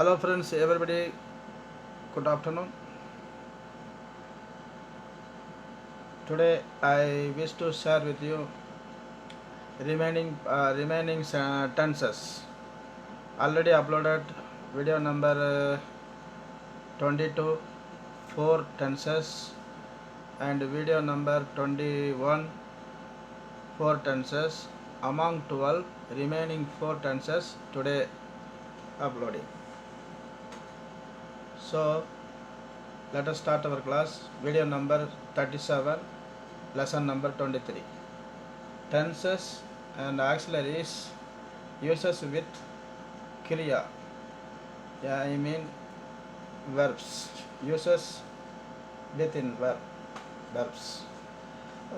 Hello friends, everybody, good afternoon. Today I wish to share with you remaining tenses. Already uploaded video number 22, 4 tenses, and video number 21, 4 tenses. Among 12 remaining 4 tenses today uploading. So let us start our class. Video number 37, lesson number 23. Tenses and auxiliaries uses with kriya. Yeah, I mean verbs. Uses within verbs.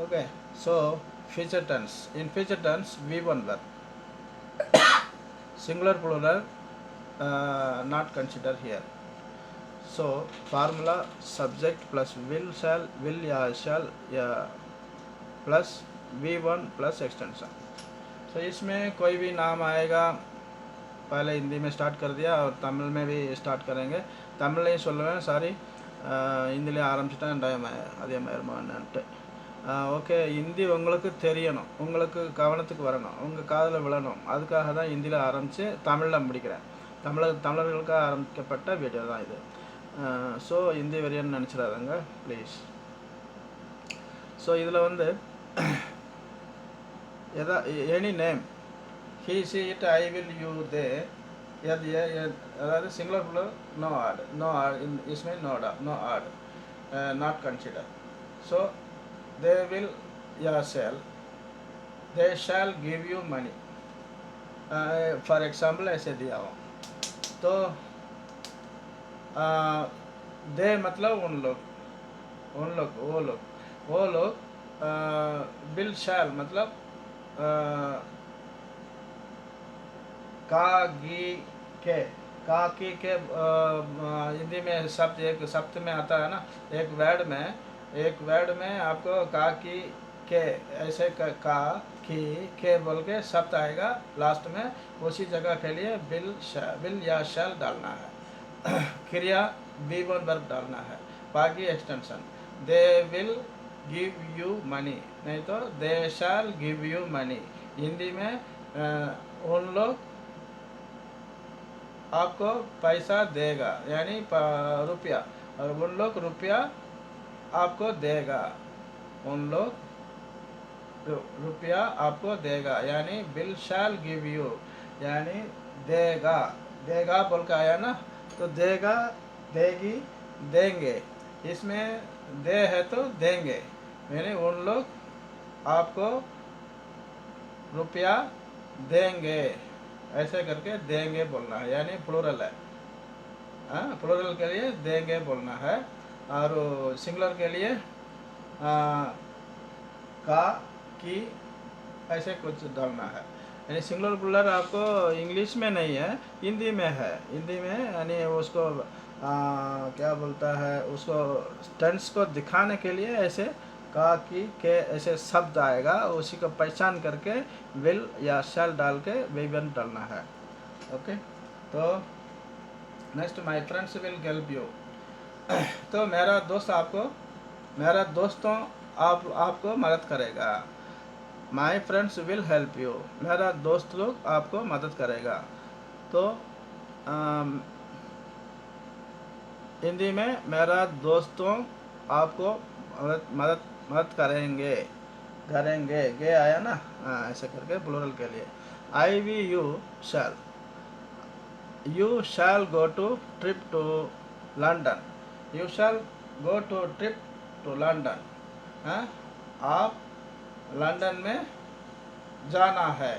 Okay. So future tense. In future tense, V1 verb. Singular plural not considered here. So formula subject plus will shall plus V1 plus extension. तो इसमें कोई भी नाम आएगा, पहले हिंदी में start कर दिया और तमिल में भी स्टार्ट करेंगे. தமிழ்லையும் சொல்லுவேன், சாரி ஹிந்திலையும் ஆரம்பிச்சிட்டேன், டைம் அதே மாதிரி. ஓகே, ஹிந்தி உங்களுக்கு தெரியணும், உங்களுக்கு கவனத்துக்கு வரணும், உங்கள் காதில் விழணும், அதுக்காக தான் ஹிந்தியில் ஆரம்பித்து தமிழில் முடிக்கிறேன். தமிழர்களுக்காக ஆரம்பிக்கப்பட்ட வீடியோ தான் இது. ஸோ ஹிந்தி வரையன்னு நினச்சிடாதங்க ப்ளீஸ். ஸோ இதில் வந்து any name, he she it I will you they, अதாவது सिंगुलर प्लूरल नो आड इसमें no add not consider. So they will या they shall give you money. For example ऐसे दिया हो तो दे मतलब उन लोग वो लोग बिल शैल मतलब का की के हिंदी में शब्द एक शब्द में आता है ना, एक वर्ड में आपको का की के ऐसे का की के बोल के शब्द आएगा लास्ट में, उसी जगह के लिए बिल या शैल डालना है. क्रिया V1 वर्ब डालना है, बाकी extension they will give you money, नहीं तो they shall give you money. Hindi में उन लोग आपको पैसा देगा यानी रुपया, और उन लोग रुपया आपको देगा, उन लोग रुपया आपको देगा यानी बिल शैल गिव यू यानी देगा बोल के आया ना, तो देगा देगी देंगे, इसमें दे है तो देंगे यानी उन लोग आपको रुपया देंगे, ऐसे करके देंगे बोलना है, यानी प्लूरल है. प्लूरल के लिए देंगे बोलना है, और सिंगुलर के लिए का की ऐसे कुछ डालना है. यानी सिंगुलर प्लूरल आपको इंग्लिश में नहीं है, हिंदी में है. हिंदी में यानी उसको क्या बोलता है, उसको टेंस को दिखाने के लिए ऐसे का की के ऐसे शब्द आएगा, उसी को पहचान करके विल या शैल डाल के V1 डालना है. ओके, तो next my friends will help you. तो मेरा दोस्तों आपको मदद करेगा. My friends will help you, मेरा दोस्त लोग आपको मदद करेगा. तो हिंदी में मेरा दोस्तों आपको मदद करेंगे गे आया ना, ऐसे करके प्लूरल के लिए. I we you shall go to trip to London, you shall go to trip to London. आप लंदन में जाना है,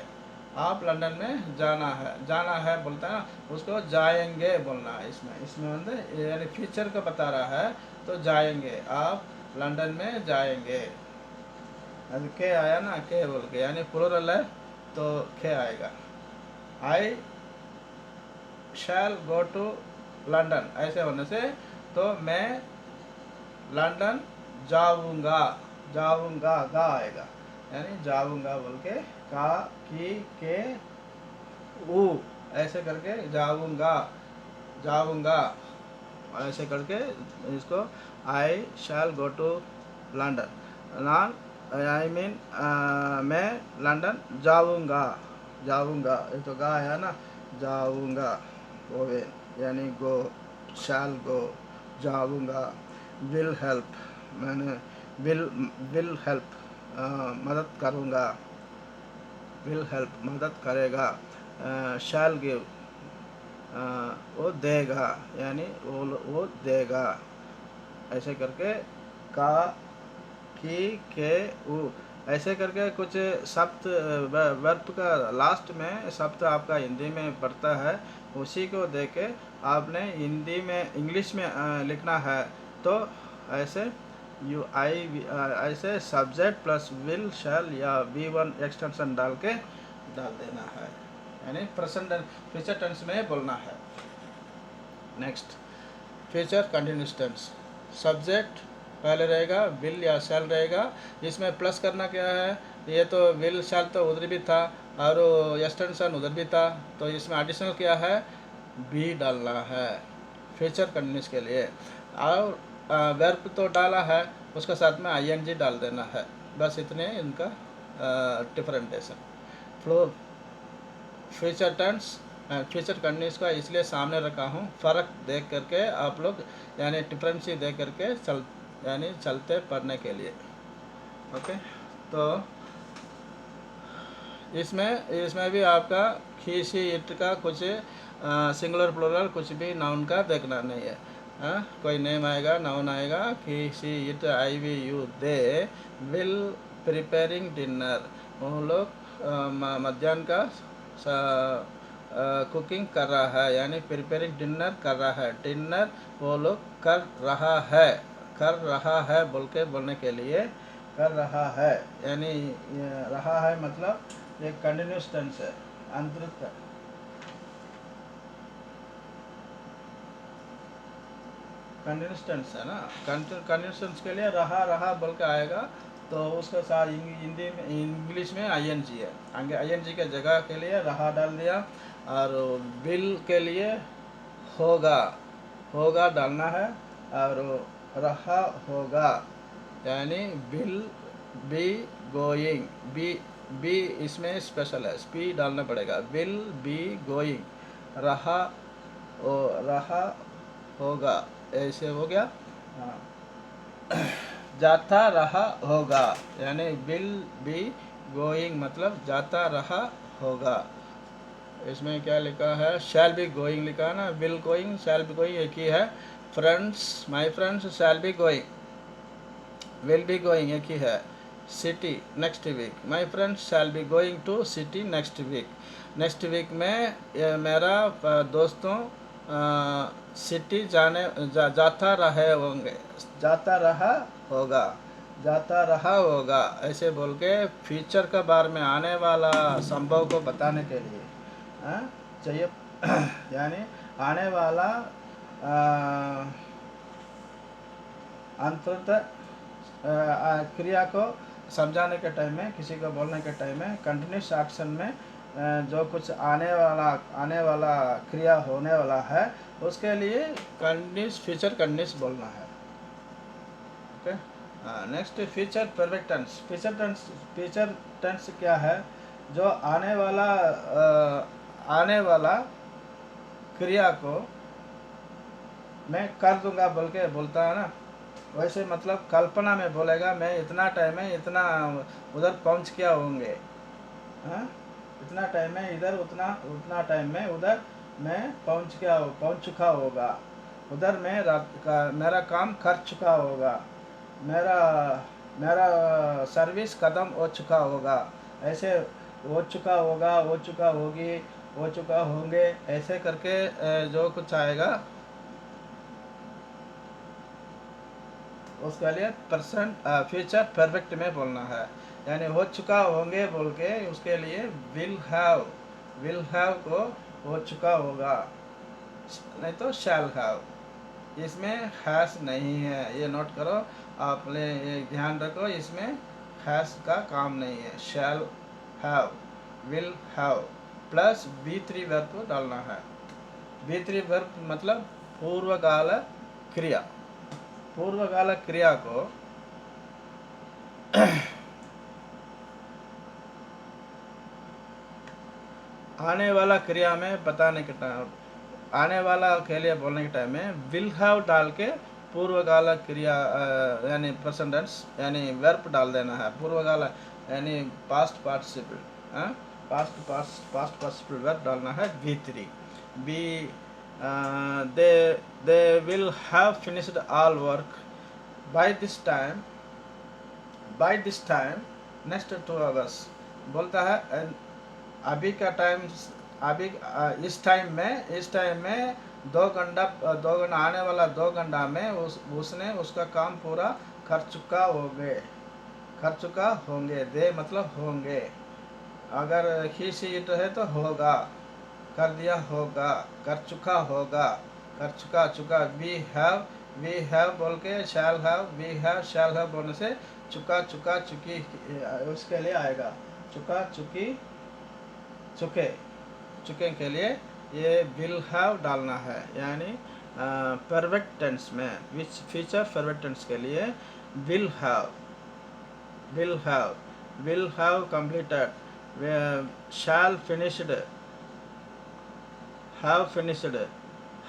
आप लंदन में जाना है बोलता है ना, उसको जाएंगे बोलना है. इसमें यानी फ्यूचर का बता रहा है, तो जाएंगे, आप लंदन में जाएंगे. अब के आया ना, के बोल के यानी प्लूरल है तो के आएगा. आई शैल गो टू लंदन ऐसे होने से तो मैं लंदन जाऊंगा गा आएगा, यानी जाऊंगा बोल के का की के ऊ ऐसे करके जाऊंगा जाऊंगा, ऐसे करके इसको I shall go to London, no I mean मैं लंदन जाऊंगा, जाऊंगा ये तो गा है ना, जाऊंगा गोवे यानी गो, शैल गो जाऊंगा, विल हेल्प मैंने विल हेल्प मदद करूंगा, विल हेल्प मदद करेगा, शैल गिव वो देगा यानी वो देगा, ऐसे करके का की के उ ऐसे करके कुछ शब्द वर्ब का लास्ट में शब्द आपका हिंदी में पड़ता है, उसी को देख के आपने हिंदी में इंग्लिश में लिखना है। तो ऐसे यू आई ऐसे सब्जेक्ट प्लस विल शैल या V1 एक्सटेंशन डाल देना है, यानी प्रेजेंट फ्यूचर टेंस में बोलना है। Next future continuous tense, subject पहले रहेगा, विल या शैल रहेगा, इसमें प्लस करना क्या है, ये तो विल शैल तो उधर भी था और एक्सटेंशन उधर भी था, तो इसमें एडिशनल क्या है, बी डालना है फ्यूचर कंटिन्यूअस के लिए, और वर्ब तो डाला है उसके साथ में ING डाल देना है, बस इतने इनका differentiation. Flow future tense future continuous का इसलिए सामने रखा हूँ, फ़र्क देख करके आप लोग यानी डिफरेंस ही देख करके चलते पढ़ने के लिए। ओके, तो इसमें भी आपका ही शी इट का कुछ सिंगुलर प्लूरल कुछ भी नाउन का देखना नहीं है। कोई नेम आएगा, नाउन आएगा, he she it I we you they will preparing dinner, वो लोग मध्याह्न का कुकिंग कर रहा है यानी प्रिपेयरिंग डिनर कर रहा है, डिनर वो लोग कर रहा है बोलने के लिए कर रहा है, यानी रहा है मतलब एक कंटिन्यूस टेंस है, अंतरित कंटिन्यूस टेंस है ना, कंटिन्यूस टेंस के लिए रहा बोल के आएगा, तो उसके साथ हिंदी में इंग्लिश में ING है, ING के जगह के लिए रहा डाल दिया, और विल के लिए होगा डालना है, और रहा होगा यानी विल बी गोइंग, बी इसमें स्पेशल है, बी डालना पड़ेगा, विल बी गोइंग, रहा होगा, ऐसे हो गया। जाता रहा होगा यानी विल बी गोइंग मतलब जाता रहा होगा, इसमें क्या लिखा है, शैल बी गोइंग लिखा है ना, will going shall be going एक ही है, friends my friends shall be going, will be going एक ही है, city next week, my friends shall be going to city next week, next week में मेरा दोस्तों सिटी जाता रहे होंगे, जाता रहा होगा, ऐसे बोल के फ्यूचर के बारे में आने वाला संभव को बताने के लिए चाहिए यानी आने वाला अंततः क्रिया को समझाने के टाइम में, किसी को बोलने के टाइम में कंटिन्यूस एक्शन में जो कुछ आने वाला क्रिया होने वाला है उसके लिए कंटिन्यूस फ्यूचर कंटिन्यूस बोलना है। Okay, next future perfect tense, future tense क्या है, जो आने वाला क्रिया को मैं कर दूंगा बोल के बोलता है ना, वैसे मतलब कल्पना में बोलेगा, मैं इतना टाइम में इतना उधर पहुंच गया होंगे, इतना टाइम में इधर उतना टाइम में उधर मैं पहुंच चुका होगा, उधर मैं मेरा काम कर चुका होगा, मेरा सर्विस खत्म हो चुका होगा, ऐसे हो चुका होगा, हो चुका होगी, हो चुका होंगे, ऐसे करके जो कुछ आएगा उसके लिए फ्यूचर परफेक्ट में बोलना है, यानी हो चुका होंगे बोल के उसके लिए विल हैव को हो चुका होगा, नहीं तो शैल हैव, इसमें हैश नहीं है, ये नोट करो, आपने ये ध्यान रखो, इसमें हैश का काम नहीं है, shall have, will have plus V3 verb को डालना है। V3 वर्ब मतलब पूर्वकाल क्रिया। पूर्वकाल क्रिया को आने वाला क्रिया में बताने के टाइम, आने वाला के लिए बोलने के टाइम में विल हैव डाल के पूर्वकाल क्रिया यानी प्रेजेंट टेंस यानी वर्ब डाल देना है। पूर्वकाल यानी past participle, past participle verb डालना है V3। Be they will have finished all work by this time next 2 hours. बोलता है अभी का टाइम, अभी इस टाइम में 2 घंटा आने वाला 2 घंटा में उसने उसका काम पूरा कर चुका होंगे। दे मतलब होंगे। अगर ही सी इट है तो होगा, कर दिया होगा, कर चुका। वी हैव बोल के शैल हैव बोलने से चुकी उसके लिए आएगा। चुके के लिए ये विल हैव डालना है। यानी परफेक्ट टेंस में विच फ्यूचर परफेक्ट टेंस के लिए will have completed, shall finished,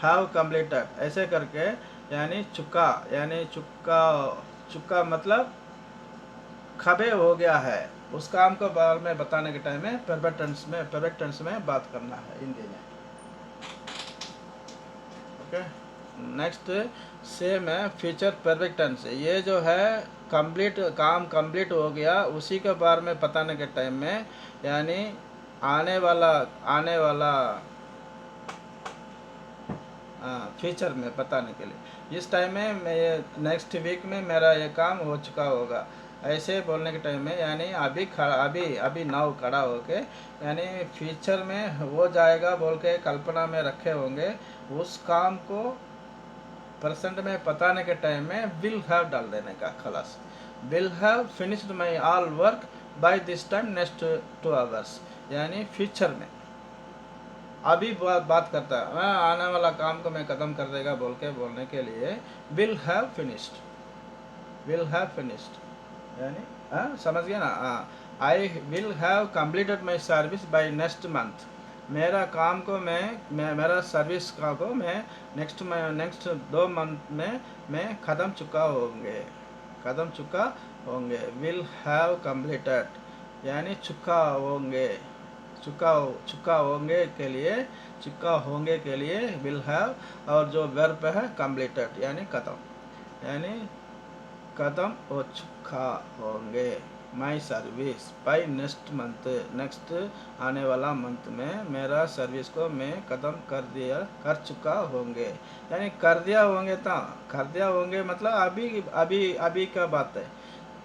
have completed, ऐसे करके यानी चुका मतलब खबे हो गया है। उस काम को बारे में बताने के टाइम में परफेक्ट टेंस में बात करना है हिंदी में। ओके, नेक्स्ट सेम है फ्यूचर परफेक्ट टेंस। ये जो है काम कंप्लीट हो गया उसी के बारे में बताने के टाइम में यानी आने वाला फ्यूचर में बताने के लिए। इस टाइम में मैं नेक्स्ट वीक में मेरा ये काम हो चुका होगा, ऐसे बोलने के टाइम में यानी अभी नाउ खड़ा होके यानी फ्यूचर में हो जाएगा बोल के कल्पना में रखे होंगे। उस काम को प्रेजेंट में बताने के टाइम में विल हैव डाल देने का। खलास, will have finished my all work by this time next 2 hours. यानी फ्यूचर में अभी बात करता है, आने वाला काम को मैं खत्म कर देगा बोल के बोलने के लिए विल हैव फिनिश्ड यानी समझ गया ना। I will have completed my service by next month. मेरा काम को मेरा सर्विस का को मैं नेक्स्ट 2 मंथ में मैं खत्म चुका होंगे। विल हैव कंप्लीटेड यानी चुका होंगे के लिए विल हैव, और जो वर्ब है कंप्लीटेड यानी खत्म हो चुका होंगे। माई service by next month, next आने वाला मंथ में मेरा सर्विस को मैं खत्म कर चुका होंगे। यानी कर दिया होंगे मतलब अभी का बात है।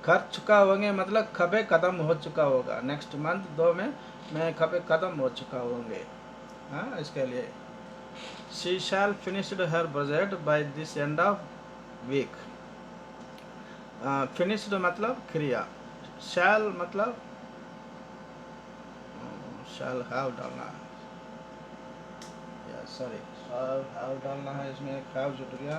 कर चुका होंगे मतलब कभी खत्म हो चुका होगा। नेक्स्ट मंथ 2 में मैं कभी खत्म हो चुका होंगे। इसके लिए she shall finished her project by this end of week. Finished मतलब क्रिया, शैल मतलब शैल हैव डालना है, सॉरी हैव डालना है, इसमें एक हैव जुट गया।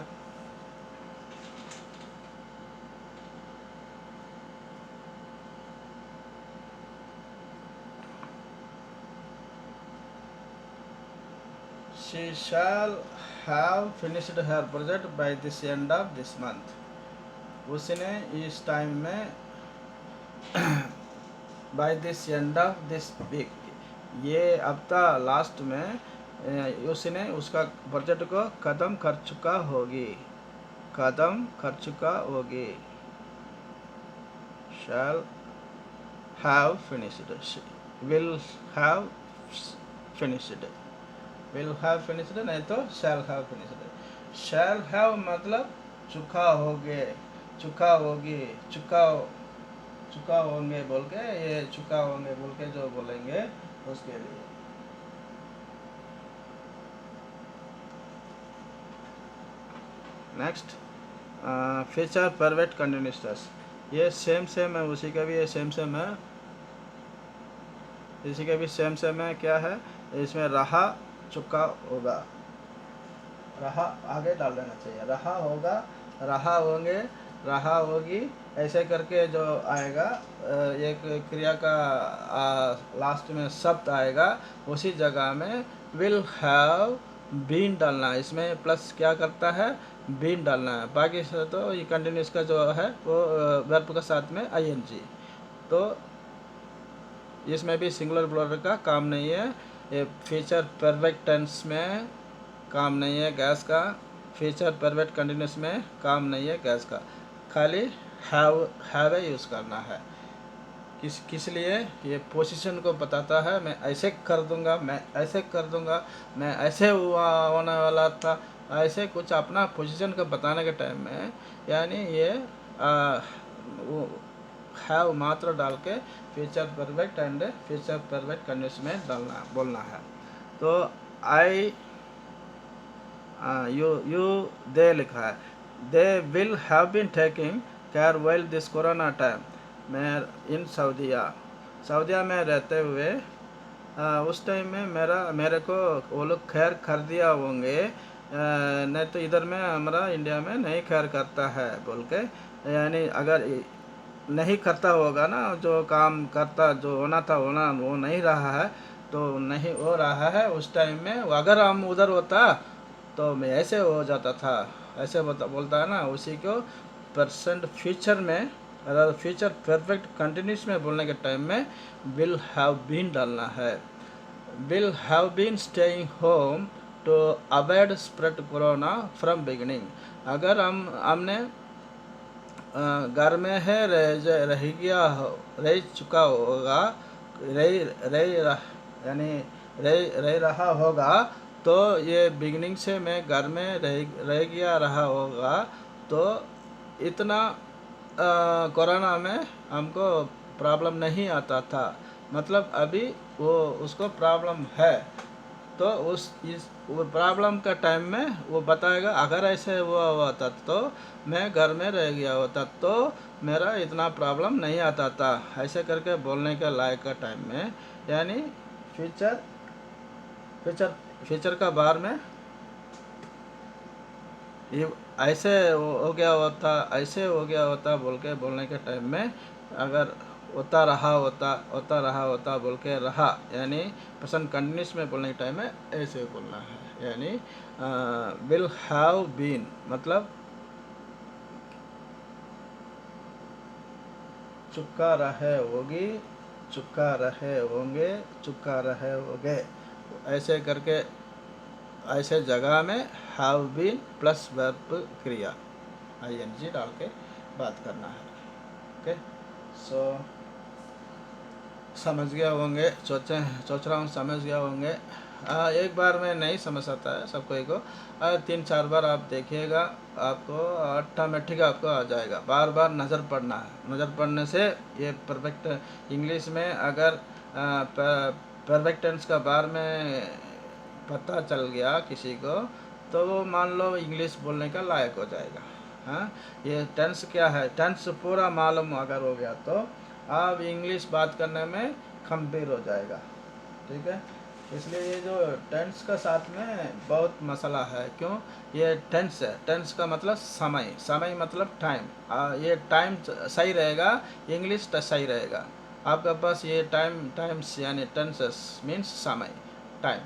She shall have finished her project by this end of this month. उसने इस टाइम में by this end of this week, ये हफ्ता लास्ट में उसने उसका प्रोजेक्ट को खत्म कर चुका होगी। shall have finished, will have finished नहीं तो shall have finished। shall have मतलब चुका होंगे बोल के, ये चुका होंगे बोल के जो बोलेंगे उसके लिए। Next future perfect continuous tense. ये सेम है, उसी का भी ये सेम है, इसी का भी सेम है। क्या है इसमें? रहा चुका होगा, रहा आगे डाल देना चाहिए, रहा होगा, रहा होंगे, रहा होगी, ऐसे करके जो आएगा एक क्रिया का लास्ट में शब्द आएगा, उसी जगह में विल हैव बीन डालना है। इसमें प्लस क्या करता है, बीन डालना है। बाकी से तो ये कंटिन्यूस का जो है वो वर्ब के साथ में आईएनजी। तो इसमें भी सिंगुलर प्लूरल का काम नहीं है। ये फ्यूचर परफेक्ट टेंस में काम नहीं है गैस का, फ्यूचर परफेक्ट कंटिन्यूस में काम नहीं है गैस का, खाली हैव यूज़ करना है। किस लिए, ये पोजीशन को बताता है। मैं ऐसे कर दूंगा, मैं ऐसे कर दूंगा, मैं ऐसे होने वाला था, ऐसे कुछ अपना पोजीशन को बताने के टाइम में यानी ये वो हैव मात्र डाल के future perfect and future perfect कंडीश में डालना बोलना है। तो आई यू दे लिखा है, they will have been taking care well this corona time. मैं इन सऊदिया में रहते हुए उस टाइम में मेरे को वो लोग खैर कर दिया होंगे, नहीं तो इधर में हमारा इंडिया में नहीं खैर करता है बोल के, यानी अगर नहीं करता होगा ना, जो काम करता जो होना था होना वो नहीं रहा है, तो नहीं हो रहा है उस टाइम में। अगर हम उधर होता तो मैं ऐसे हो जाता था, ऐसे बोलता है ना, उसी को परसेंट फ्यूचर में, अगर फ्यूचर परफेक्ट कंटिन्यूस में बोलने के टाइम में विल हैव बीन डालना है। Will have been staying home to avoid spread corona from beginning. अगर हमने घर में है रह गया रह चुका होगा, यानी रह रहा होगा, तो ये बिगिनिंग से मैं घर में रह गया रहा होगा, तो इतना कोरोना में हमको प्रॉब्लम नहीं आता था। मतलब अभी वो उसको प्रॉब्लम है, तो वो प्रॉब्लम का टाइम में वो बताएगा, अगर ऐसे हुआ होता तो मैं घर में रह गया होता तो मेरा इतना प्रॉब्लम नहीं आता था, ऐसे करके बोलने के लायक का टाइम में, यानी फ्यूचर फ्यूचर फ्यूचर का बार में ये ऐसे हो गया होता, ऐसे हो गया होता बोल के बोलने के टाइम में, अगर होता रहा होता बोल के रहा, यानी प्रेजेंट कंटिन्यूस में बोलने के टाइम में ऐसे बोलना है। यानी विल हैव बीन मतलब चुका रहे होगी, चुका रहे होंगे, चुका रहे होगे, ऐसे करके ऐसे जगह में हैव बीन प्लस वर्ब क्रिया आईएनजी डाल के बात करना है। ओके, सो समझ गया होंगे, सोच रहा हूँ समझ गया होंगे। एक बार में नहीं समझ आता है सब कोई को, 3-4 बार आप देखिएगा, आपको ऑटोमेटिक आपको आ जाएगा। बार बार नज़र पड़ना है, नज़र पड़ने से ये परफेक्ट इंग्लिश में अगर परफेक्ट टेंस का बार में पता चल गया किसी को, तो वो मान लो इंग्लिश बोलने का लायक हो जाएगा। हाँ, ये टेंस क्या है, टेंस पूरा मालूम अगर हो गया तो आप इंग्लिश बात करने में खंबीर हो जाएगा। ठीक है, इसलिए ये जो टेंस का साथ में बहुत मसला है। क्यों, ये टेंस है, टेंस का मतलब समय, समय मतलब टाइम। ये टाइम सही रहेगा, इंग्लिश सही रहेगा। आपके पास ये टाइम्स यानी टेंसेस मीन्स समय, टाइम।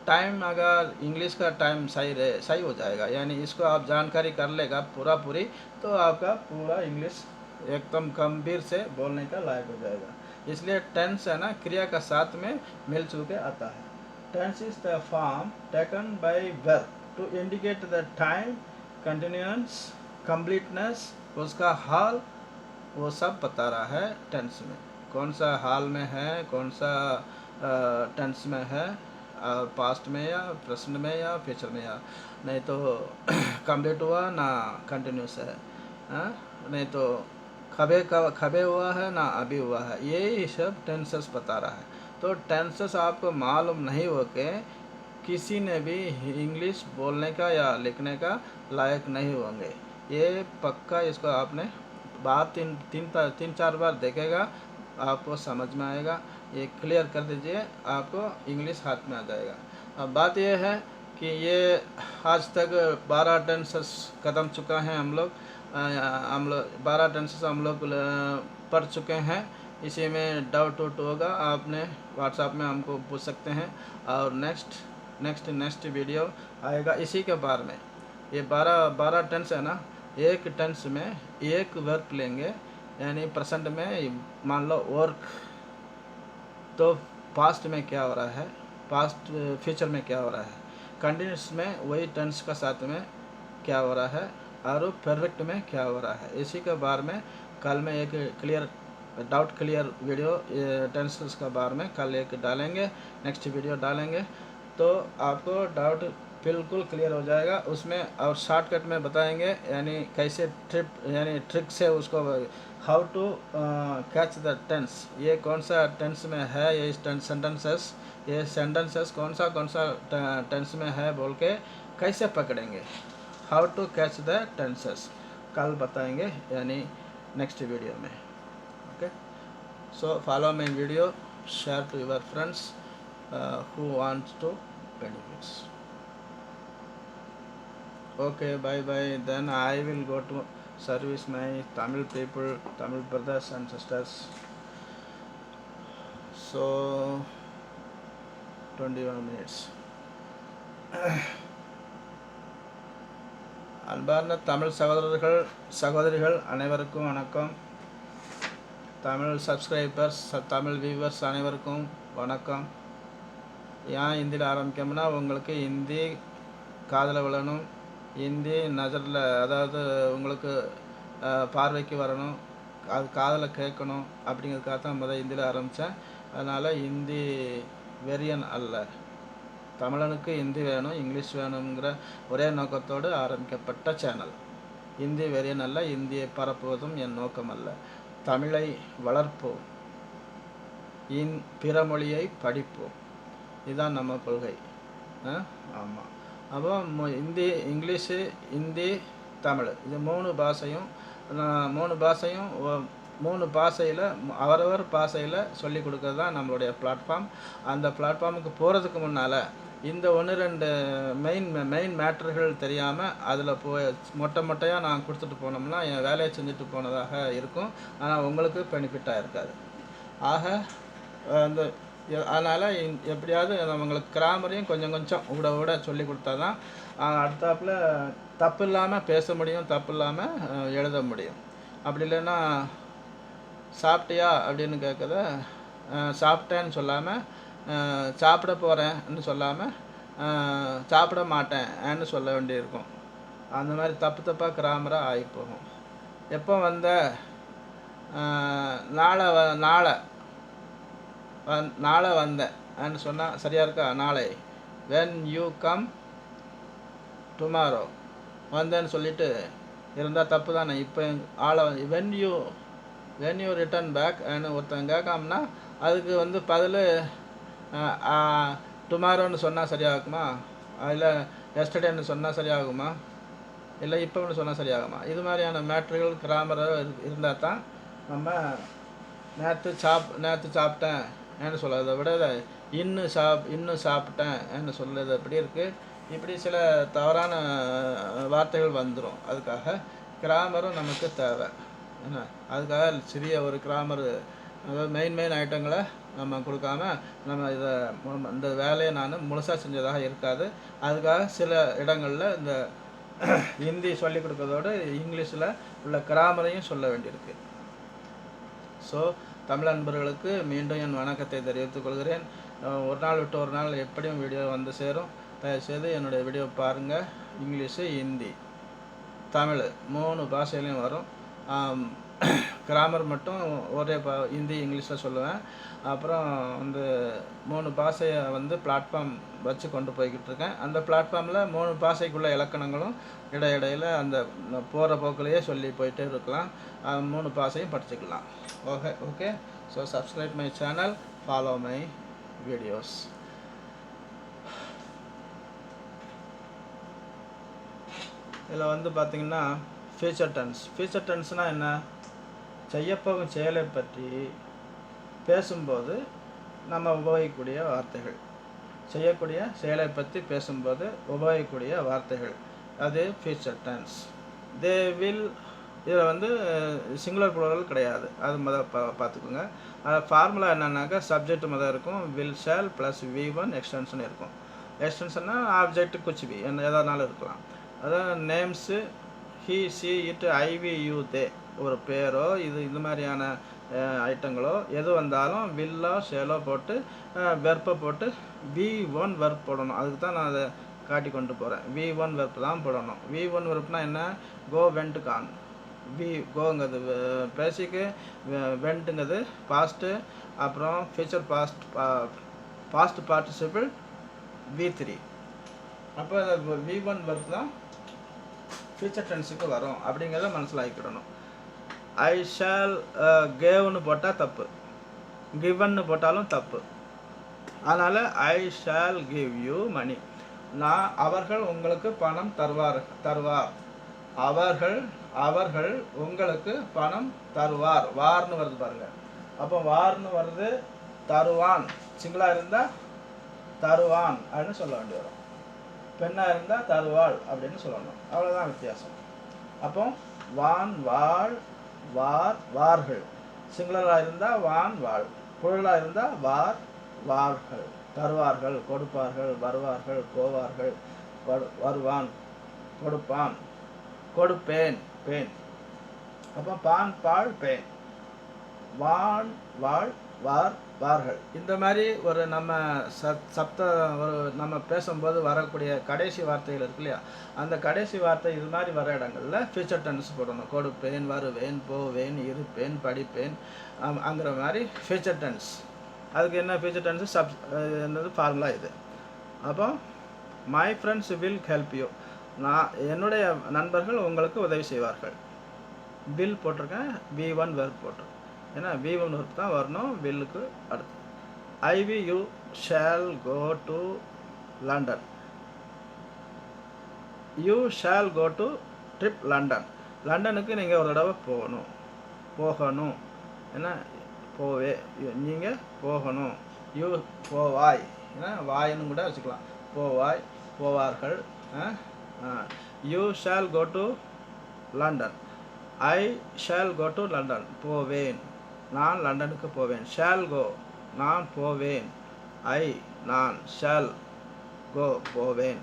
टाइम अगर इंग्लिश का टाइम सही हो जाएगा, यानी इसको आप जानकारी कर लेगा पूरी, तो आपका पूरा इंग्लिश एकदम गंभीर से बोलने का लायक हो जाएगा। इसलिए टेंस है ना, क्रिया का साथ में मिलजुल के आता है। Tense is the form taken by verb to indicate the time, continuance, completeness, उसका हाल, वो सब बता रहा है टेंस में। कौन सा हाल में है, कौन सा टेंस में है, पास्ट में या प्रेजेंट में या फ्यूचर में, या नहीं तो कंप्लीट हुआ ना कंटिन्यूस है, नहीं तो कबे हुआ है ना अभी हुआ है, ये सब टेंसेस बता रहा है। तो टेंसेस आपको मालूम नहीं हो के किसी ने भी इंग्लिश बोलने का या लिखने का लायक नहीं होंगे। ये पक्का, इसको आपने बात तीन चार बार देखेगा, आपको समझ में आएगा। ये क्लियर कर दीजिए, आपको इंग्लिश हाथ में आ जाएगा। अब बात यह है कि ये आज तक 12 टेंसेस ख़त्म चुका है हम लोग 12 टेंसेस हम लोग पढ़ चुके हैं। इसी में डाउट होगा आपने व्हाट्सएप में हमको पूछ सकते हैं। और नेक्स्ट वीडियो आएगा इसी के बारे में। ये 12 टेंस है ना, एक टेंस में एक वर्ब लेंगे, यानी प्रेजेंट में मान लो वर्क, तो पास्ट में क्या हो रहा है, पास्ट फ्यूचर में क्या हो रहा है, कंटिन्यूस में वही टेंस का साथ में क्या हो रहा है, और परफेक्ट में क्या हो रहा है। इसी के बारे में कल में एक डाउट क्लियर वीडियो टेंसेस का बारे में कल एक डालेंगे, नेक्स्ट वीडियो डालेंगे, तो आपको डाउट बिल्कुल क्लियर हो जाएगा उसमें। और शॉर्टकट में बताएंगे, यानी कैसे ट्रिक से उसको how to catch the tense, ये कौन सा टेंस में है, ये सेंटेंसेस कौन सा टेंस में है बोल के कैसे पकड़ेंगे, how to catch the tenses कल बताएंगे, यानी नेक्स्ट वीडियो में। Okay, so follow my video, share to your friends who wants to benefits. Okay, bye. Then I will go to service my Tamil people, Tamil brothers and sisters. So 21 minutes. அன்பார்ந்த தமிழ் சகோதரிகள் அனைவருக்கும் வணக்கம். Tamil subscribers, Tamil viewers அனைவருக்கும் வணக்கம். ஏன் ஹிந்தியில் ஆரம்பிக்கணும்னா, உங்களுக்கு ஹிந்தி காதில் விழணும், ஹிந்தி நஜரில், அதாவது உங்களுக்கு பார்வைக்கு வரணும், அது காதில் கேட்கணும், அப்படிங்கிறதுக்காக தான் ஹிந்தியில் ஆரம்பித்தேன். அதனால் ஹிந்தி வெறியன் அல்ல, தமிழனுக்கு ஹிந்தி வேணும், இங்கிலீஷ் வேணுங்கிற ஒரே நோக்கத்தோடு ஆரம்பிக்கப்பட்ட சேனல். ஹிந்தி வெறியன் அல்ல, இந்தியை பரப்புவதும் என் நோக்கம் அல்ல. தமிழை வளர்ப்போம், பிற மொழியை படிப்போம், இதுதான் நம்ம கொள்கை. ஆமாம். அப்போ ஹிந்தி, இங்கிலீஷு, ஹிந்தி, தமிழ், இது மூணு பாஷையில் அவரவர் பாஷையில் சொல்லி கொடுக்கறது தான் நம்மளுடைய பிளாட்ஃபார்ம். அந்த பிளாட்ஃபார்முக்கு போகிறதுக்கு முன்னால் இந்த 1-2 மெயின் மேட்டர்கள் தெரியாமல் அதில் மொட்டையாக நான் கொடுத்துட்டு போனோம்னா என் வேலையை செஞ்சுட்டு போனதாக இருக்கும், ஆனால் உங்களுக்கு பெனிஃபிட்டாக இருக்காது. ஆக அந்த அதனால் எப்படியாவது நம்மங்களுக்கு கிராமரையும் கொஞ்சம் விட சொல்லி கொடுத்தா தான் அடுத்தாப்பில் தப்பு இல்லாமல் பேச முடியும், தப்பு இல்லாமல் எழுத முடியும். அப்படி இல்லைன்னா சாப்பிட்டியா அப்படின்னு கேட்குறத சாப்பிட்டேன்னு சொல்லாமல் சாப்பிட போகிறேன்னு சொல்லாமல் சாப்பிட மாட்டேன்னு சொல்ல வேண்டியிருக்கும். அந்த மாதிரி தப்பாக கிராமராக ஆகி போகும். எப்போ வந்த நாளை வந்தேன்னு சொன்னால் சரியாக இருக்கா? நாளை வென் யூ கம் டுமாரோ வந்தேன்னு சொல்லிட்டு இருந்தால் தப்பு தானே. இப்போ வென் யூ ரிட்டர்ன் பேக்னு ஒருத்தன் கேட்காமனா அதுக்கு பதில் டுமாரோன்னு சொன்னால் சரியாகுமா, இல்லை எஸ்டர்டேன்னு சொன்னால் சரியாகுமா, இல்லை இப்போன்னு சொன்னால் சரியாகுமா? இது மாதிரியான மேட்ருகள் கிராமராக இருந்தால் தான் நம்ம நேற்று சாப்பிட்டேன்னு சொல்கிறத விட இன்னும் சாப்பிட்டேன்னு சொல்கிறது எப்படி இருக்குது. இப்படி சில தவறான வார்த்தைகள் வந்துடும். அதுக்காக கிராமரும் நமக்கு தேவை. என்ன, அதுக்காக சிறிய ஒரு கிராமர், அதாவது மெயின் ஐட்டங்களை நம்ம கொடுக்காம நம்ம இந்த வேலையை நான் முழுசாக செஞ்சதாக இருக்காது. அதுக்காக சில இடங்களில் இந்த ஹிந்தி சொல்லிக் கொடுக்கறதோடு இங்கிலீஷில் உள்ள கிராமரையும் சொல்ல வேண்டியிருக்கு. ஸோ தமிழ் நண்பர்களுக்கு மீண்டும் என் வணக்கத்தை தெரிவித்துக் கொள்கிறேன். ஒரு நாள் விட்டு ஒரு நாள் எப்படியும் வீடியோ வந்து சேரும். தயவுசெய்து என்னுடைய வீடியோ பாருங்கள். இங்கிலீஷு, ஹிந்தி, தமிழ் 3 பாஷையிலையும் வரும். கிராமர் மட்டும் ஒரே ஹிந்தி இங்கிலீஷில் சொல்லுவேன். அப்புறம் 3 பாஷையை பிளாட்ஃபார்ம் வச்சு கொண்டு போய்கிட்டு இருக்கேன். அந்த பிளாட்ஃபார்மில் 3 பாஷைக்குள்ள இலக்கணங்களும் இடையிடையில் அந்த போகிற போக்கிலேயே சொல்லி போயிட்டே இருக்கலாம். 3 பாஷையும் படிச்சுக்கலாம். Okay. So subscribe my channel, follow my videos. இதில் பார்த்திங்கன்னா ஃபியூச்சர் டென்ஸ்னால் என்ன? செய்யப்போகும் செயலை பற்றி பேசும்போது நம்ம உபயோகிக்கக்கூடிய வார்த்தைகள். செய்யக்கூடிய செயலை பற்றி பேசும்போது உபயோகிக்கக்கூடிய வார்த்தைகள், அது ஃபியூச்சர் டென்ஸ். தே வில், இதில் வந்து சிங்குலர் ப்ளூரல் கிடையாது, அது முதல் பார்த்துக்கோங்க. ஃபார்முலா என்னன்னாக்கா சப்ஜெக்ட் முதல் இருக்கும், will shawl plus V1 extension இருக்கும். எக்ஸ்டென்ஷன்னா ஆப்ஜெக்ட் குச்பி என்ன எதானாலும் இருக்கலாம். அதான் names he she it I we you they, ஒரு பேரோ இது மாதிரியான ஐட்டங்களோ எது வந்தாலும் வில்லோ ஷேலோ போட்டு வெர்ப்பை போட்டு V1 வெர்ப் போடணும். அதுக்கு தான் நான் அதை காட்டி கொண்டு போகிறேன். V1 வெர்ப் தான் போடணும். V1 வெர்ப்னா என்ன? Go went gone. கோங்கிறது பேசிக்கு, வெண்ட்டுங்கிறது பாஸ்ட்டு, அப்புறம் ஃபியூச்சர் பாஸ்ட் பார்ட்டிசிபிள் V3. அப்போ V1 வெர்ப் தான் ஃபியூச்சர் டென்ஸுக்கு வரும் அப்படிங்கிறத மனசிலாக்கிடணும். ஐ ஷால் கேவ்னு போட்டால் தப்பு, கிவன்னு போட்டாலும் தப்பு. அதனால் ஐ ஷால் கிவ் யூ மணி, அவர்கள் உங்களுக்கு பணம் தருவார். அவர்கள் உங்களுக்கு பணம் தருவார். வார்னு வருது பாருங்க. அப்போ வார்னு வருது, தருவான் சிங்கிளாக இருந்தால் தருவான் அப்படின்னு சொல்ல வேண்டி வரும், பெண்ணாக இருந்தால் தருவாள் அப்படின்னு சொல்லணும். அவ்வளோதான் வித்தியாசம். அப்போ வான் வாழ் வார் வார்கள், சிங்குலராக இருந்தால் வான் வாழ், புழலாக இருந்தால் வார் வார்கள். தருவார்கள், கொடுப்பார்கள், வருவார்கள், போவார்கள், வருவான், கொடுப்பான், கொடுப்பேன், பேன். அப்போ பான் பால் பேன், வான் வாழ் வார் வார்கள். இந்த மாதிரி ஒரு நம்ம ஒரு நம்ம பேசும்போது வரக்கூடிய கடைசி வார்த்தைகள் இருக்கு இல்லையா, அந்த கடைசி வார்த்தை இது மாதிரி வர இடங்களில் ஃபியூச்சர் டென்ஸ் போடணும். கொடுப்பேன், வருவேன், போவேன், இருப்பேன், படிப்பேன் அங்கிற மாதிரி ஃபியூச்சர் டென்ஸ். அதுக்கு என்ன ஃபியூச்சர் டென்ஸ் என்னது ஃபார்முலா இது. அப்போ my friends will help you, என்னுடைய நண்பர்கள் உங்களுக்கு உதவி செய்வார்கள். வில் போட்டிருக்கேன், V1 வெர்ப் போட்டிருக்கேன். ஏன்னா V1 வெர்ப் தான் வரணும் வில்லுக்கு அடுத்து. I we you shall go to London, you shall go to trip London. லண்டனுக்கு நீங்கள் ஒரு தடவை போகணும். ஏன்னா நீங்கள் போகணும். யூ போவாய், ஏன்னா வாயின்னு கூட வச்சுக்கலாம். போவாய், போவார்கள். You shall go to London, I shall go to London, போவேன், நான் லண்டனுக்கு போவேன். ஷால் கோ, நான் போவேன். ஐ, நான். ஷால் கோ, போவேன்.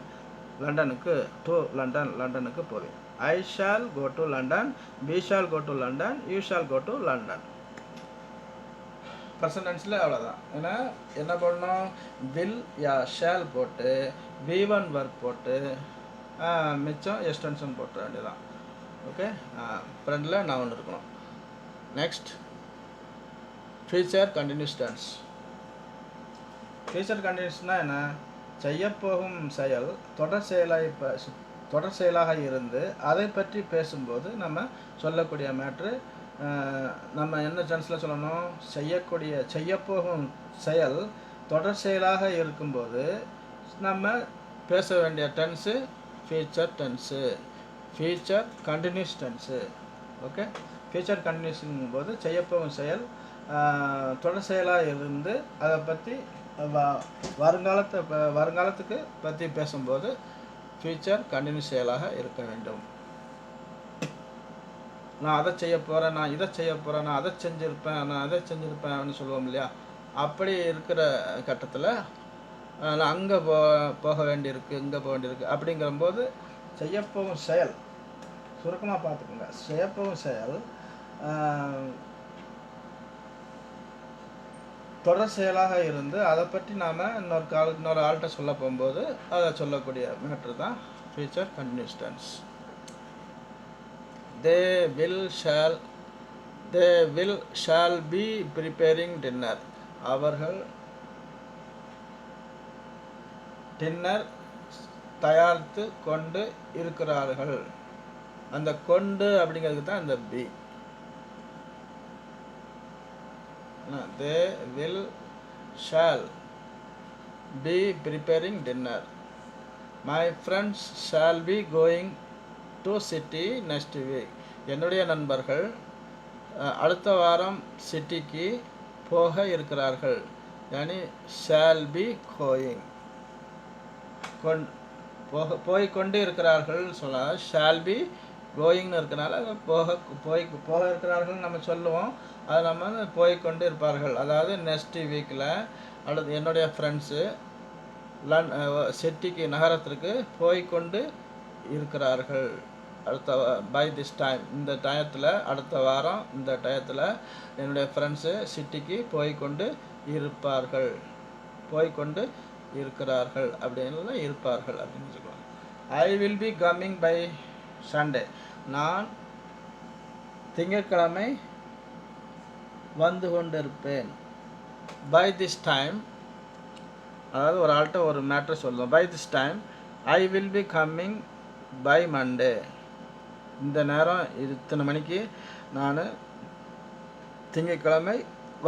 லண்டனுக்கு, டு லண்டன், லண்டனுக்கு போவேன். I shall go to London, we shall go to London, you shall go to London. Present டென்ஸில் அவ்வளோதான். ஏன்னா என்ன பண்ணணும், வில் யா ஷால் போட்டு V1 வெர்ப் போட்டு மிச்சம் எக்ஸ்டென்ஷன் போட்டு வேண்டியதான். ஓகே, ஃப்ரெண்டில் நான் ஒன்று இருக்கணும். Next future continuous tense. Future கண்டினியூஸ்னால் என்ன? செய்யப்போகும் செயல் தொடர் செயலாக இருந்து அதை பற்றி பேசும்போது நம்ம சொல்லக்கூடிய மேட்ரு. நம்ம என்ன டென்ஸில் சொல்லணும்? செய்யப்போகும் செயல் தொடர் செயலாக இருக்கும்போது நம்ம பேச வேண்டிய tense future tense, future continuous tense. Okay, future கண்டினியூஸுங்கும் போது செய்யப்போகும் செயல் தொடர் செயலாக இருந்து அதை பற்றி வருங்காலத்துக்கு பற்றி பேசும்போது ஃபியூச்சர் கண்டினியூஸ் செயலாக இருக்க வேண்டும். நான் அதை செய்ய போகிறேன், நான் இதை செய்ய போகிறேன், நான் அதை செஞ்சுருப்பேன், நான் அதை செஞ்சுருப்பேன் அப்படின்னு சொல்லுவோம் இல்லையா. அப்படி இருக்கிற கட்டத்தில் நான் அங்கே போக வேண்டியிருக்கு, இங்கே போக வேண்டியிருக்கு அப்படிங்கிறம்போது செய்யப்போகும் செயல், சுருக்கமாக பார்த்துக்கோங்க, செய்யப்போகும் செயல் தொடர் செயலாக இருந்து அதை பற்றி நாம் இன்னொரு ஆள்கிட்ட சொல்ல போகும்போது அதை சொல்லக்கூடிய மேட்ரு தான் future continuous tense. They will shall be preparing dinner. அவர்கள் டின்னர் தயாரித்து கொண்டு இருக்கிறார்கள். அந்த கொண்டு அப்படிங்கிறதுக்கு தான் இந்த be. They will shall be preparing dinner. My friends shall be going to city next week. என்னுடைய நண்பர்கள் அடுத்த வாரம் சிட்டிக்கு போக இருக்கிறார்கள். யானி shall be going. போய் கொண்டு இருக்கிறார்கள் சொல்லலாம். ஷால் பி கோயிங்னு இருக்கனால போக இருக்கிறார்கள் நம்ம சொல்லுவோம். அதை நம்ம வந்து போய் கொண்டு இருப்பார்கள். அதாவது நெக்ஸ்ட் வீக்கில் அல்லது என்னுடைய ஃப்ரெண்ட்ஸு சிட்டிக்கு நகரத்திற்கு போய் கொண்டு இருக்கிறார்கள். அடுத்த பை திஸ் டைம், இந்த டயத்தில், அடுத்த வாரம் இந்த டயத்தில் என்னுடைய ஃப்ரெண்ட்ஸு சிட்டிக்கு போய் கொண்டு இருப்பார்கள். போய் கொண்டு இருக்கிறார்கள் அப்படின்னு இருப்பார்கள் அப்படின்னு சொல்லுவாங்க. I will be coming by Sunday. நான் திங்கட்கிழமை வந்து கொண்டிருப்பேன். பை திஸ் டைம், அதாவது ஒரு ஆள்கிட்ட ஒரு மேட்டர் சொல்லுவோம். By this time I will be coming by Monday. இந்த நேரம் இத்தனை மணிக்கு நான் திங்கட்கிழமை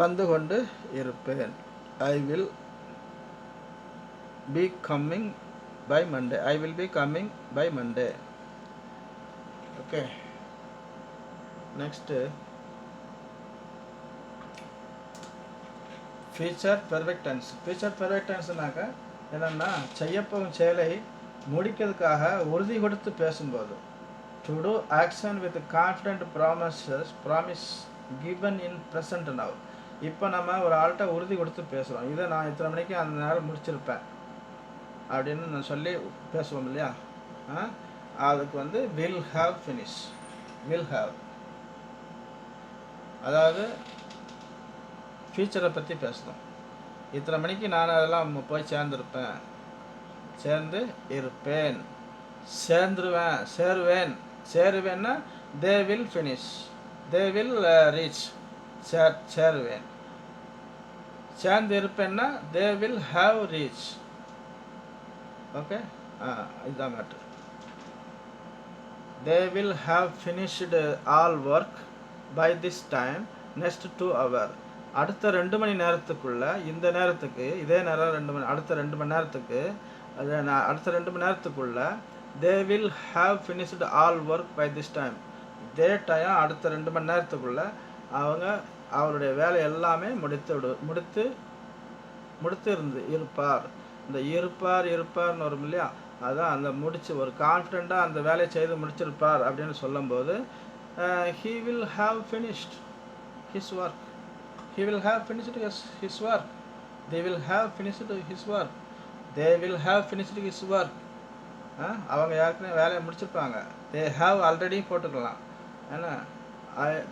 வந்து கொண்டு இருப்பேன். I will be coming by Monday. I will be coming by Monday. Okay. Next, future perfect tense. Future perfect tense நாக்க என்னன்னா செய்யப்போகும் செயலை முடிக்கிறதுக்காக உறுதி கொடுத்து பேசும்போது, to do action with confident promise given in present now. இப்போ நம்ம ஒரு ஆள்கிட்ட உறுதி கொடுத்து பேசுகிறோம். இதை நான் இத்தனை மணிக்கு அந்த நேரம் முடிச்சிருப்பேன் அப்படின்னு நான் சொல்லி பேசுவோம் இல்லையா? அதுக்கு வந்து will have finish. Will have அதாவது ஃபியூச்சரை பற்றி பேசணும். இத்தனை மணிக்கு நான் அதெல்லாம் போய் சேர்ந்துருப்பேன், சேர்ந்து இருப்பேன், சேருவேன். சேருவேன்னா they will finish, they will reach. சேருவேன். சேர்ந்து இருப்பேன்னா they will have reach. Okay, இதுதான் matter. They will have finished all work by this time next 2 hours. அடுத்த 2 மணி நேரத்துக்குள்ள, இந்த நேரத்துக்கு இதே நேரம் அடுத்த 2 மணி நேரத்துக்கு, அடுத்த 2 மணி நேரத்துக்குள்ள they will have finished all work by this time. இதே டைம் அடுத்த 2 மணி நேரத்துக்குள்ள அவங்க அவருடைய வேலை எல்லாமே முடித்து இருப்பார். இந்த இருப்பார்னு வரும் இல்லையா? அதான் அந்த முடிச்சு ஒரு கான்ஃபிடெண்ட்டாக அந்த வேலையை செய்து முடிச்சிருப்பார் அப்படின்னு சொல்லும்போது he will have finished his work. He will have finished his work. They will have finished his work. They will have finished his work. அவங்க யாருக்குன்னு வேலையை முடிச்சிருப்பாங்க. They have already போட்டுக்கலாம். ஏன்னா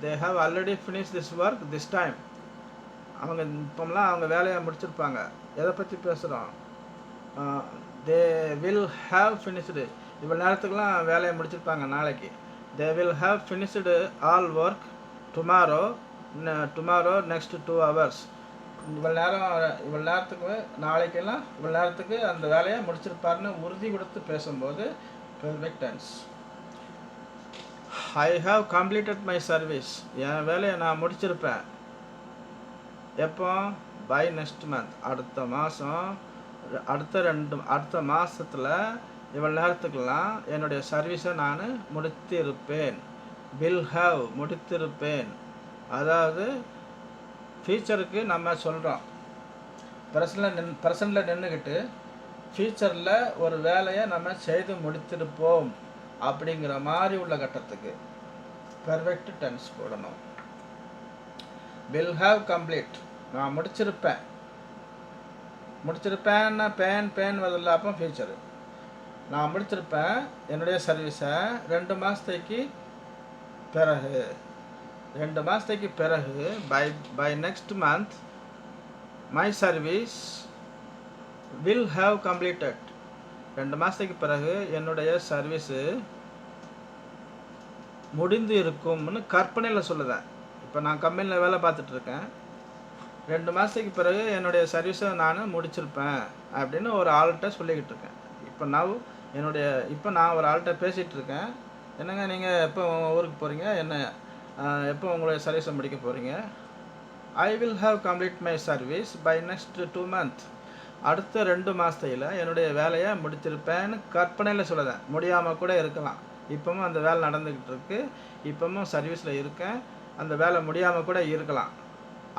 they have already finished this work this time. அவங்க இப்போம்லாம் அவங்க வேலையை முடிச்சிருப்பாங்க. எதை பற்றி பேசுகிறோம்? they will have finished. இவ்வளோ நேரத்துக்குலாம் வேலையை முடிச்சிருப்பாங்க நாளைக்கு. they will have finished all work tomorrow next 2 hours. இவ்வளோ நேரத்துக்கு நாளைக்கெல்லாம் இவ்வளோ நேரத்துக்கு அந்த வேலையை முடிச்சிருப்பாருன்னு உறுதி கொடுத்து பேசும்போது perfect tense. I have completed my service. என் வேலையை நான் முடிச்சிருப்பேன். எப்போ? பை நெக்ஸ்ட் மந்த், அடுத்த மாதம். அடுத்த மாதத்தில் இவ்வளோ நேரத்துக்கெல்லாம் என்னுடைய சர்வீஸை நான் முடித்திருப்பேன். Will have முடித்திருப்பேன். அதாவது ஃபியூச்சருக்கு நம்ம சொல்கிறோம். ப்ரெசண்டில் நின்றுக்கிட்டு ஃபியூச்சரில் ஒரு வேலையை நம்ம செய்து முடித்திருப்போம் அப்படிங்கிற மாதிரி உள்ள கட்டத்துக்கு பெர்ஃபெக்ட் டென்ஸ் போடணும். வில் ஹாவ் கம்ப்ளீட், நான் முடிச்சிருப்பேன்னா பேன் வரல, அப்போ ஃபியூச்சரு. நான் முடிச்சிருப்பேன் என்னுடைய சர்வீஸை 2 மாதத்துக்கு பிறகு by next month my service will have completed. 2 மாதத்துக்கு பிறகு என்னுடைய சர்வீஸு முடிந்து இருக்கும்னு கற்பனையில் சொல்லுதேன். இப்போ நான் கம்பெனியில் வேலை பார்த்துட்ருக்கேன். 2 மாதத்துக்கு பிறகு என்னுடைய சர்வீஸை நான் முடிச்சிருப்பேன் அப்படின்னு ஒரு ஆள்கிட்ட சொல்லிக்கிட்டு இருக்கேன். இப்போ நான் ஒரு ஆள்கிட்ட பேசிகிட்டு இருக்கேன். என்னங்க நீங்கள் எப்போ ஊருக்கு போகிறீங்க, என்ன எப்போ உங்களுடைய சர்வீஸை முடிக்க போகிறீங்க? I will have complete my service by next 2 months. அடுத்த 2 மாதத்தில் என்னுடைய வேலையை முடிச்சிருப்பேன்னு கற்பனையில் சொல்லுதேன். முடியாமல் கூட இருக்கலாம். இப்போவும் அந்த வேலை நடந்துக்கிட்டு இருக்கு, இப்போவும் சர்வீஸில் இருக்கேன், அந்த வேலை முடியாமல் கூட இருக்கலாம்.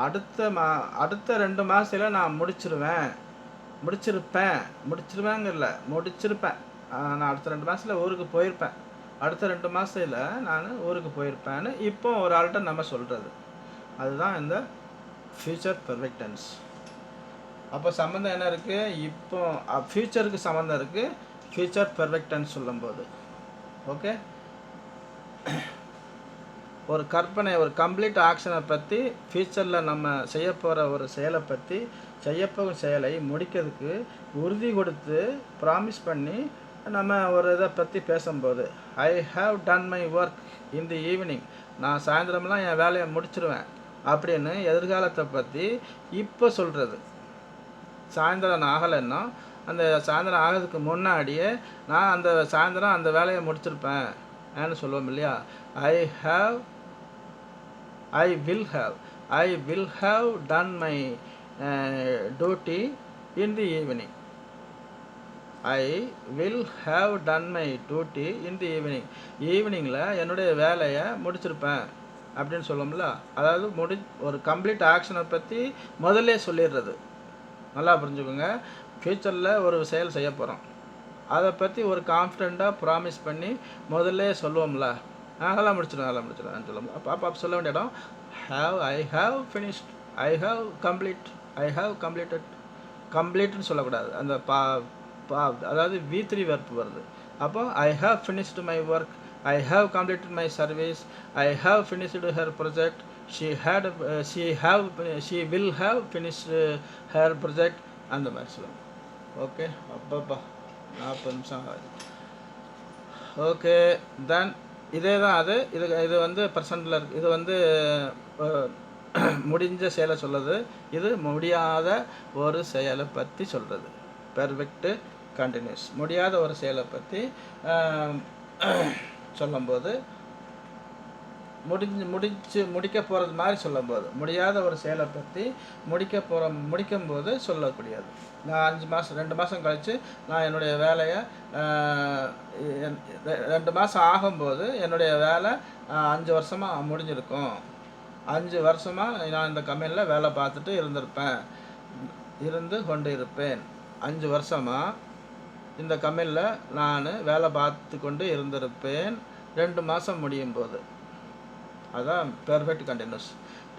அடுத்த 2 மாதத்தில் நான் முடிச்சிருவேன் முடிச்சிருவேங்கல்ல, முடிச்சிருப்பேன். நான் அடுத்த 2 மாதத்தில் ஊருக்கு போயிருப்பேன். அடுத்த 2 மாதத்தில் நான் ஊருக்கு போயிருப்பேன்னு இப்போ ஒரு ஆள்கிட்ட நம்ம சொல்கிறது. அதுதான் இந்த ஃப்யூச்சர் பெர்ஃபெக்ட் டென்ஸ். அப்போ சம்மந்தம் என்ன இருக்குது? இப்போ ஃப்யூச்சருக்கு சம்மந்தம் இருக்குது ஃப்யூச்சர் பெர்ஃபெக்ட் டென்ஸ் சொல்லும்போது. ஓகே, ஒரு கற்பனை, ஒரு கம்ப்ளீட் ஆக்ஷனை பற்றி, ஃப்யூச்சரில் நம்ம செய்ய போகிற ஒரு செயலை பற்றி, செய்யப்போகும் செயலை முடிக்கிறதுக்கு உறுதி கொடுத்து ப்ராமிஸ் பண்ணி நம்ம ஒரு இதை பற்றி பேசும்போது, I have done my work in the evening, நான் சாயந்தரம்லாம் என் வேலையை முடிச்சிருவேன் அப்படின்னு எதிர்காலத்தை பற்றி இப்போ சொல்கிறது. சாயந்தரம் ஆகலைன்னா அந்த சாயந்தரம் ஆகிறதுக்கு முன்னாடியே நான் அந்த சாயந்தரம் அந்த வேலையை முடிச்சிருப்பேன் ஏன்னு சொல்லுவோம் இல்லையா? ஐ will have done my duty in the evening. I will have done my duty in the evening. ஈவினிங்கில் என்னுடைய வேலையை முடிச்சிருப்பேன் அப்படின்னு சொல்லுவோம்ல. அதாவது ஒரு கம்ப்ளீட் ஆக்ஷனை பற்றி முதல்ல சொல்லிடுறது. நல்லா புரிஞ்சுக்கோங்க. ஃப்யூச்சரில் ஒரு செயல் செய்ய போகிறோம், அதை பற்றி ஒரு கான்ஃபிடெண்ட்டாக ப்ராமிஸ் பண்ணி முதல்ல சொல்லுவோம்ல, அதெல்லாம் முடிச்சிடுவேன் சொல்லுவோம். அப்போ சொல்ல வேண்டிய இடம் I have finished, I have completed. கம்ப்ளீட்னு சொல்லக்கூடாது. அந்த அதாவது V3 வெர்ப் வருது. அப்போ I have finished my work, I have completed my service, I have finished her project, she will have finished her project, அந்த மாதிரி சொல்லுவோம். ஓகே, அப்பப்பா 40 நிமிஷம் ஆகுது. ஓகே, தென் இதே தான் அது. இது வந்து ப்ரெசண்டில் இருக்குது. இது வந்து முடிஞ்ச செயலை சொல்லுது. இது முடியாத ஒரு செயலை பற்றி சொல்கிறது. Perfect continuous. முடியாத ஒரு செயலை பற்றி சொல்லும்போது, முடிக்க போகிறது மாதிரி சொல்லும்போது, முடியாத ஒரு செயலை பற்றி முடிக்கும்போது சொல்லக்கூடியது. நான் 2 மாதம் கழித்து நான் என்னுடைய வேலையை 2 மாதம் ஆகும்போது என்னுடைய வேலை 5 வருஷமாக முடிஞ்சிருக்கும். 5 வருஷமாக நான் இந்த கம்பெனியில் வேலை பார்த்துட்டு இருந்து கொண்டு இருப்பேன். 5 வருஷமாக இந்த கம்பெனியில் நான் வேலை பார்த்து கொண்டு இருந்திருப்பேன் 2 மாதம் முடியும் போது. அதுதான் பெர்ஃபெக்ட் கண்டினியூஸ்.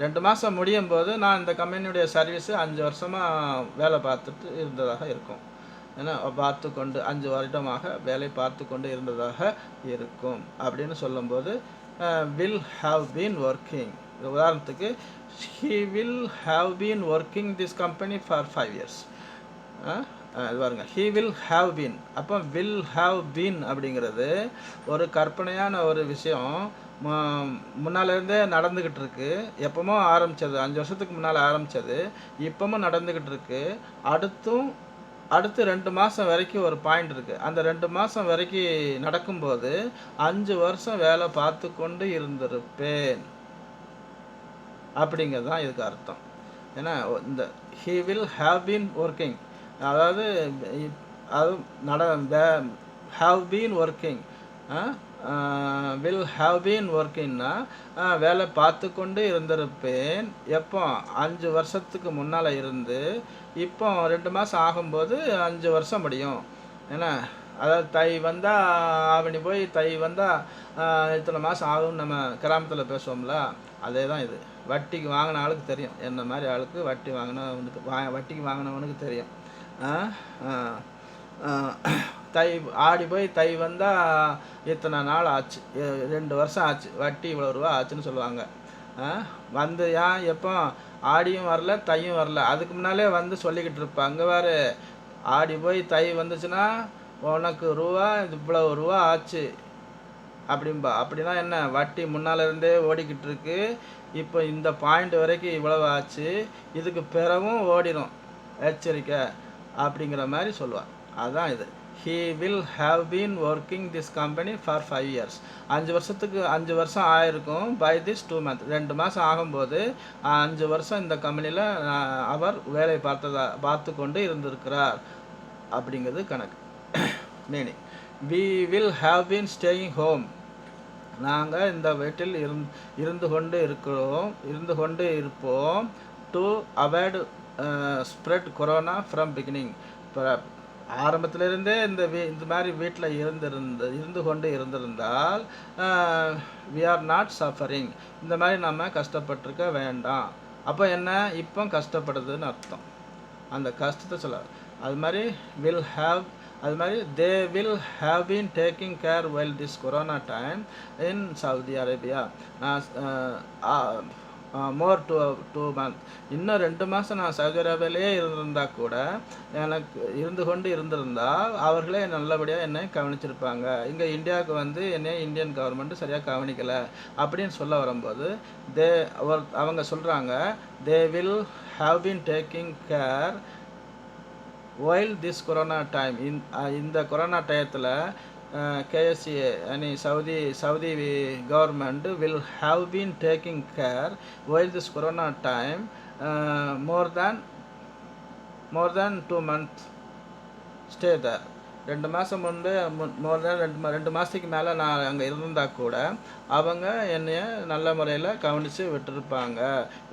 2 மாதம் முடியும் போது நான் இந்த கம்பெனியுடைய சர்வீஸு 5 வருஷமாக வேலை பார்த்துட்டு இருந்ததாக இருக்கும். ஏன்னா 5 வருடமாக வேலை பார்த்து கொண்டு இருந்ததாக இருக்கும் அப்படின்னு சொல்லும்போது வில் ஹாவ் பீன் ஒர்க்கிங். உதாரணத்துக்கு he will have been working this company for 5 years. இது பாருங்க, he will have been. அப்போ will have been அப்படிங்கிறது ஒரு கற்பனையான ஒரு விஷயம். முன்னாலேருந்தே நடந்துக்கிட்டு இருக்கு. எப்போமோ ஆரம்பித்தது, 5 வருஷத்துக்கு முன்னால் ஆரம்பித்தது, இப்போவும் நடந்துக்கிட்டு இருக்கு. அடுத்து 2 மாதம் வரைக்கும் ஒரு பாயிண்ட் இருக்குது. அந்த 2 மாதம் வரைக்கும் நடக்கும்போது 5 வருஷம் வேலை பார்த்து கொண்டு இருந்திருப்பேன் அப்படிங்கிறது தான் இதுக்கு அர்த்தம். ஏன்னா இந்த he will have been working, அதாவது have been working, will have been workingனா வேலை பார்த்து கொண்டு இருந்திருப்பேன். எப்போ? 5 வருஷத்துக்கு முன்னால் இருந்து இப்போ 2 மாதம் ஆகும்போது 5 வருஷம் முடியும். ஏன்னா அதாவது தை வந்தால் ஆவணி போய் தை வந்தால் இத்தனை மாதம் ஆகும்னு நம்ம கிராமத்தில் பேசுவோம்ல, அதே தான் இது. வட்டிக்கு வாங்கின ஆளுக்கு தெரியும், என்ன மாதிரி ஆளுக்கு வட்டிக்கு வாங்கினவனுக்கு தெரியும். ஆடி போய் தை வந்தால் இத்தனை நாள் ஆச்சு, 2 வருஷம் ஆச்சு, வட்டி இவ்வளோ ரூபா ஆச்சுன்னு சொல்லுவாங்க. எப்போ ஆடியும் வரல தையும் வரல, அதுக்கு முன்னாலே வந்து சொல்லிக்கிட்டு இருப்பாங்க. வேறு ஆடி போய் தை வந்துச்சுன்னா உனக்கு இவ்வளோ ரூபா ஆச்சு அப்படின்பா. அப்படின்னா என்ன? வட்டி முன்னால் இருந்தே ஓடிக்கிட்டு இருக்கு, இப்போ இந்த பாயிண்ட் வரைக்கும் இவ்வளவு ஆச்சு, இதுக்கு பிறகும் ஓடிடும், எச்சரிக்கை அப்படிங்கிற மாதிரி சொல்லுவாள். அதுதான் இது. he will have been working this company for 5 years. 5 வருஷம் ஆயிருக்கும் by this 2 months. 2 மாதம் ஆகும்போது 5 வருஷம் இந்த கம்பெனியில் அவர் வேலை பார்த்து கொண்டு இருந்திருக்கிறார் அப்படிங்கிறது கணக்கு. Meaning we will have been staying home. நாங்கள் இந்த வீட்டில் இருந்து கொண்டு இருப்போம் to avoid spread corona from beginning. இப்போ ஆரம்பத்திலிருந்தே இந்த மாதிரி வீட்டில் இருந்து கொண்டு இருந்திருந்தால் வி ஆர் நாட் சஃபரிங், இந்த மாதிரி நம்ம கஷ்டப்பட்டிருக்க வேண்டாம். அப்போ என்ன, இப்போ கஷ்டப்படுதுன்னு அர்த்தம். அந்த கஷ்டத்தை சொல்ல அது மாதிரி வில் ஹாவ், அது மாதிரி they will have been taking care well this corona time in Saudi Arabia. More two month, இன்னும் 2 மாதம் நான் சவுதி அரேபியாவிலே இருந்திருந்தால் கூட, எனக்கு இருந்து கொண்டு இருந்திருந்தால் அவர்களே நல்லபடியாக என்னை கவனிச்சிருப்பாங்க. இங்கே இந்தியாவுக்கு வந்து என்னை இந்தியன் கவர்மெண்ட்டு சரியாக கவனிக்கலை அப்படின்னு சொல்ல வரும்போது அவங்க சொல்கிறாங்க, they will have been taking care while this corona time. இந்த கொரோனா டயத்தில் KSA and Saudi government will have been taking care while this corona time more than 2 months stay there. 2 மாதம் முன்பு மோர் தேன் 2 மாதத்துக்கு மேலே நான் அங்கே இருந்தால் கூட அவங்க என்னைய நல்ல முறையில் கவனித்து விட்டுருப்பாங்க.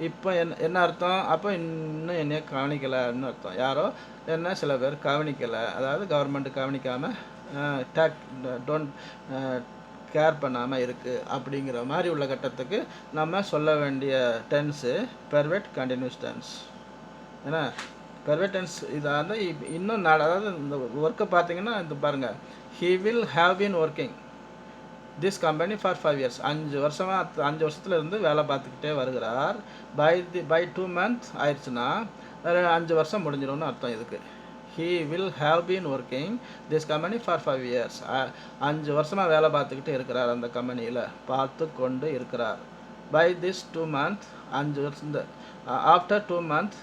இப்போ என்ன அர்த்தம், அப்போ இன்னும் என்னைய கவனிக்கலைன்னு அர்த்தம். யாரோ என்ன சில பேர் கவனிக்கலை, அதாவது கவர்மெண்ட் கவனிக்காமல் டோன்ட் கேர் பண்ணாமல் இருக்குது அப்படிங்கிற மாதிரி உள்ள கட்டத்துக்கு நம்ம சொல்ல வேண்டிய டென்ஸு பெர்ஃபெக்ட் கண்டினியூஸ் டென்ஸ். ஏன்னா பெர்ஃபெக்ட் டென்ஸ் இதை வந்து இன்னும் அதாவது இந்த ஒர்க்கை பார்த்தீங்கன்னா இந்த பாருங்கள், he will have been working this company for 5 years. 5 வருஷத்தில் இருந்து வேலை பார்த்துக்கிட்டே வருகிறார். பை 2 months ஆயிடுச்சுன்னா 5 வருஷம் முடிஞ்சிடும்னு அர்த்தம் இதுக்கு. He will have been working this company for 5 years. 5 வருஷமாக வேலை பார்த்துக்கிட்டு இருக்கிறார், அந்த கம்பெனியில் பார்த்து கொண்டு இருக்கிறார். பை திஸ் 2 months, 5 வருஷம். ஆஃப்டர் 2 months,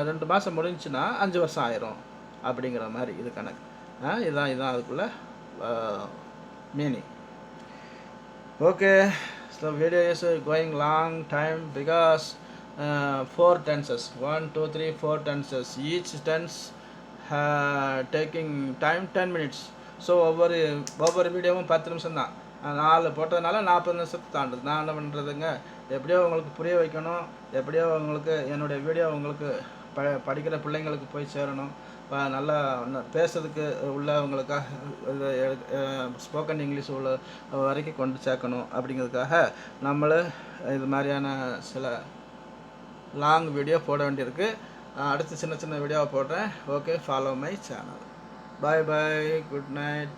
2 மாதம் முடிஞ்சுன்னா 5 வருஷம் ஆயிரும் அப்படிங்கிற மாதிரி இது கணக்கு. இதுதான் அதுக்குள்ள meaning. Okay, so video is going long time because 4 tenses, 1 2 3 4 tenses, each tense taking time 10 minutes. So ஒவ்வொரு வீடியோவும் 10 நிமிஷம் தான். 4 போட்டதுனால 40 நிமிஷத்தை தாண்டுது. நான் என்ன பண்ணுறதுங்க, எப்படியோ உங்களுக்கு புரிய வைக்கணும், எப்படியோ உங்களுக்கு என்னுடைய வீடியோ உங்களுக்கு படிக்கிற பிள்ளைங்களுக்கு போய் சேரணும், நல்லா பேசுறதுக்கு உள்ளவங்களுக்காக ஸ்போக்கன் இங்கிலீஷ் உள்ள வரைக்கும் கொண்டு சேர்க்கணும் அப்படிங்கிறதுக்காக நம்மளும் இது மாதிரியான சில லாங் வீடியோ போட வேண்டியிருக்கு. அடுத்து சின்ன வீடியோவை போடுறேன். Okay, follow my channel. Bye bye, good night.